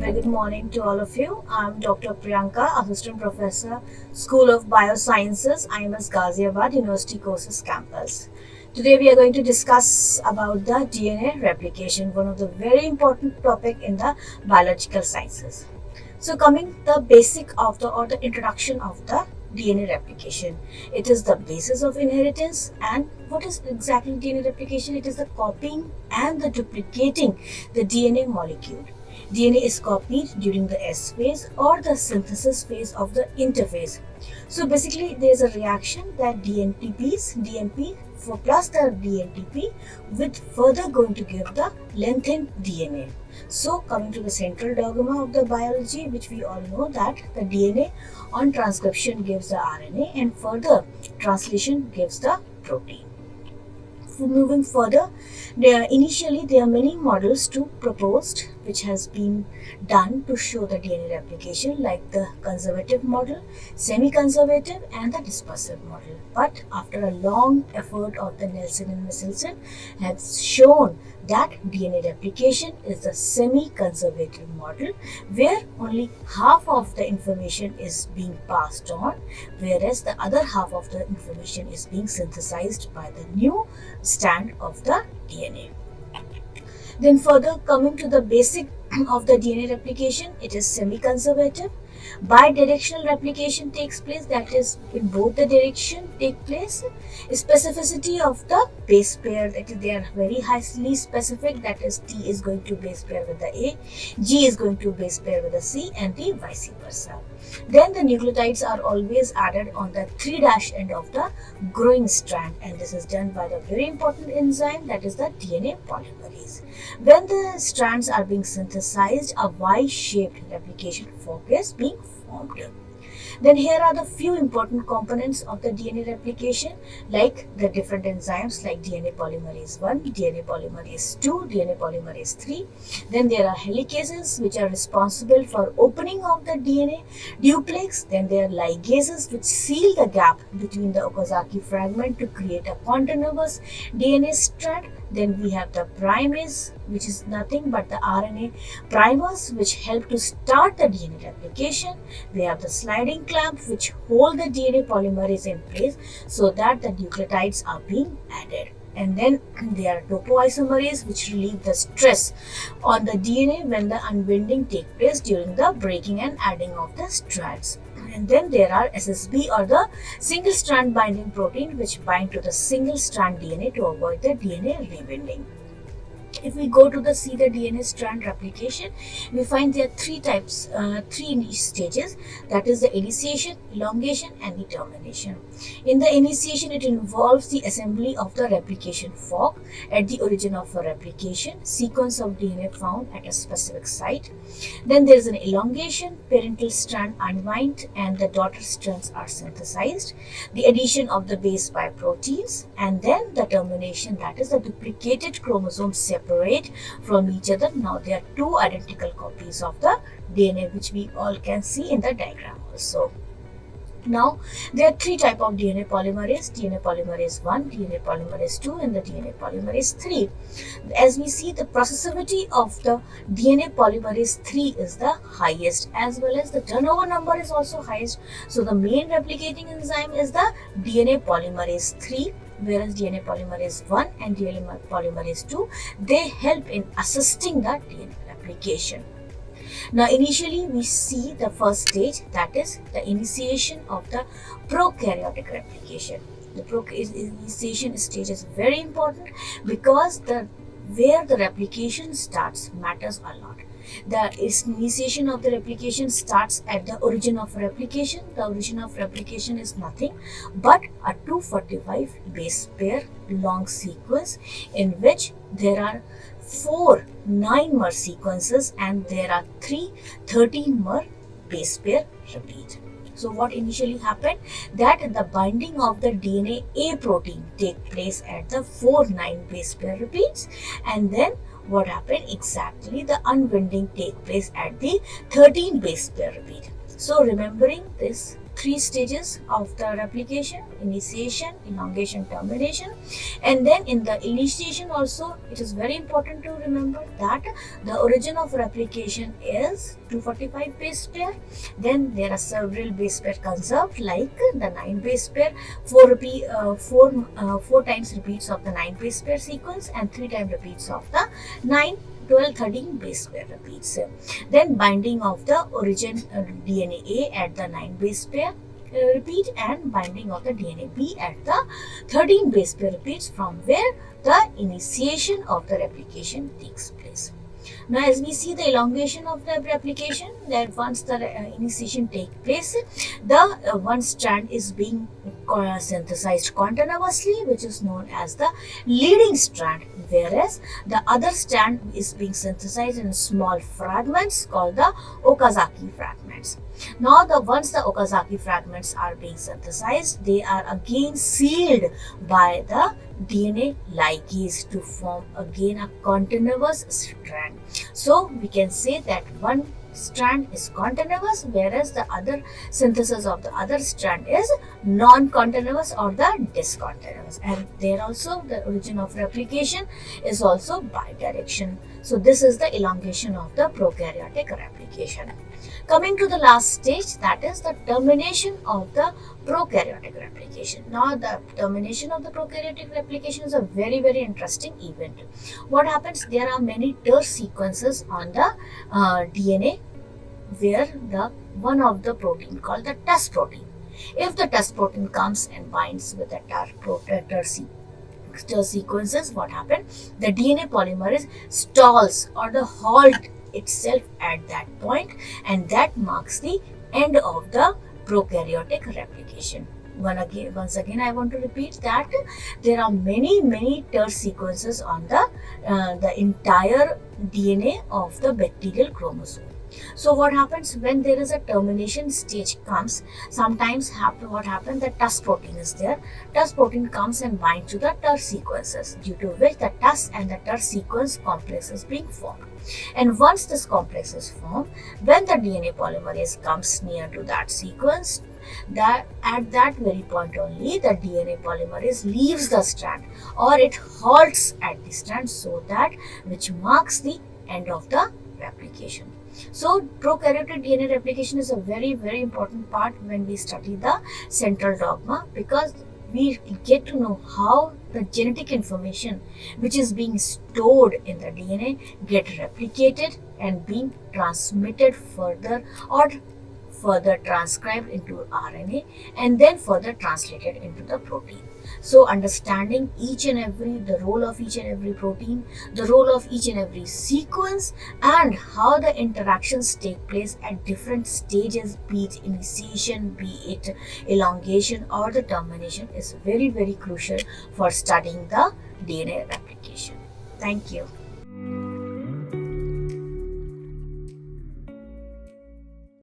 Very good morning to all of you. I'm Dr. Priyanka, Assistant Professor, School of Biosciences, IMS Ghaziabad University Courses Campus. Today we are going to discuss about the DNA replication, one of the very important topic in the biological sciences. So coming the basic of the introduction of the DNA replication. It is the basis of inheritance. And what is exactly DNA replication? It is the copying and the duplicating the DNA molecule. DNA is copied during the S phase or the synthesis phase of the interphase. So basically there is a reaction that DNP for plus the DNTP with further going to give the lengthened DNA. So coming to the central dogma of the biology, which we all know that the DNA on transcription gives the RNA and further translation gives the protein. Moving further, initially there are many models proposed which has been done to show the DNA replication, like the conservative model, semi-conservative and the dispersive model. But after a long effort of the Nelson and Michelson has shown that DNA replication is the semi-conservative model where only half of the information is being passed on, whereas the other half of the information is being synthesized by the new strand of the DNA. Then further coming to the basic of the DNA replication, it is semi-conservative. Bidirectional replication takes place, that is in both the direction take place. Specificity of the base pair, that is they are very highly specific, that is T is going to base pair with the A, G is going to base pair with the C and the vice versa. Then the nucleotides are always added on the 3' end of the growing strand, and this is done by the very important enzyme, that is the DNA polymerase. When the strands are being synthesized, a Y-shaped replication fork is being formed. Then here are the few important components of the DNA replication, like the different enzymes like DNA polymerase 1, DNA polymerase 2, DNA polymerase 3. Then there are helicases which are responsible for opening of the DNA duplex. Then there are ligases which seal the gap between the Okazaki fragment to create a continuous DNA strand. Then we have the primase, which is nothing but the RNA primers which help to start the DNA replication. We have the sliding clamp which hold the DNA polymerase in place so that the nucleotides are being added. And then there are topoisomerase which relieve the stress on the DNA when the unbinding takes place during the breaking and adding of the strands. And then there are SSB or the single strand binding protein which bind to the single strand DNA to avoid the DNA rebinding. If we go to see the DNA strand replication, we find there are three stages, that is the initiation, elongation and the termination. In the initiation, it involves the assembly of the replication fork at the origin of a replication, sequence of DNA found at a specific site. Then there is an elongation, parental strand unwind and the daughter strands are synthesized, the addition of the base by proteins, and then the termination, that is the duplicated chromosomes separate from each other. Now there are two identical copies of the DNA which we all can see in the diagram also. Now there are three types of DNA polymerase 1, DNA polymerase 2 and the DNA polymerase 3. As we see, the processivity of the DNA polymerase 3 is the highest, as well as the turnover number is also highest. So the main replicating enzyme is the DNA polymerase 3, whereas DNA polymerase 1 and DNA polymerase 2, they help in assisting the DNA replication. Now initially we see the first stage, that is the initiation of the prokaryotic replication. The initiation stage is very important because where the replication starts matters a lot. The initiation of the replication starts at the origin of replication. The origin of replication is nothing but a 245 base pair long sequence in which there are 4 9-mer sequences and there are 3 13-mer base pair repeat. So what initially happened, that the binding of the DNA A protein take place at the 4-9 base pair repeats, and then what happened exactly, the unbinding take place at the 13 base pair repeat. So remembering this three stages of the replication: initiation, elongation, termination. And then in the initiation also, it is very important to remember that the origin of replication is 245 base pair. Then there are several base pair conserved, like the 9 base pair, 4 times repeats of the 9 base pair sequence, and 3 times repeats of the 9, 12, 13 base pair repeats. Then binding of the origin DNA A at the 9 base pair repeat, and binding of the DNA B at the 13 base pair repeats, from where the initiation of the replication takes place. Now, as we see the elongation of the replication, that once the initiation takes place, the one strand is being synthesized continuously, which is known as the leading strand, whereas the other strand is being synthesized in small fragments called the Okazaki fragments. Now, once the Okazaki fragments are being synthesized, they are again sealed by the DNA ligase to form again a continuous strand. So we can say that one strand is continuous, whereas the other synthesis of the other strand is non-continuous or the discontinuous. And there also the origin of replication is also bidirectional. So this is the elongation of the prokaryotic replication. Coming to the last stage, that is the termination of the prokaryotic replication. Now, the termination of the prokaryotic replication is a very, very interesting event. What happens? There are many terse sequences on the DNA where the one of the protein called the TUS protein. If the TUS protein comes and binds with the terse sequences, what happens? The DNA polymerase stalls or the halt itself at that point, and that marks the end of the prokaryotic replication. Once again, I want to repeat that there are many terse sequences on the entire DNA of the bacterial chromosome. So what happens when there is a termination stage comes? Sometimes what happens, the TUS protein is there. TUS protein comes and binds to the TUS sequences, due to which the TUS and the TUS sequence complex is being formed. And once this complex is formed, when the DNA polymerase comes near to that sequence, that at that very point only the DNA polymerase leaves the strand, or it halts at the strand, so that which marks the end of the replication. So prokaryotic DNA replication is a very, very important part when we study the central dogma, because we get to know how the genetic information which is being stored in the DNA get replicated and being transmitted further, or further transcribed into RNA, and then further translated into the protein. So understanding the role of each and every protein, the role of each and every sequence, and how the interactions take place at different stages, be it initiation, be it elongation or the termination, is very, very crucial for studying the DNA replication. Thank you.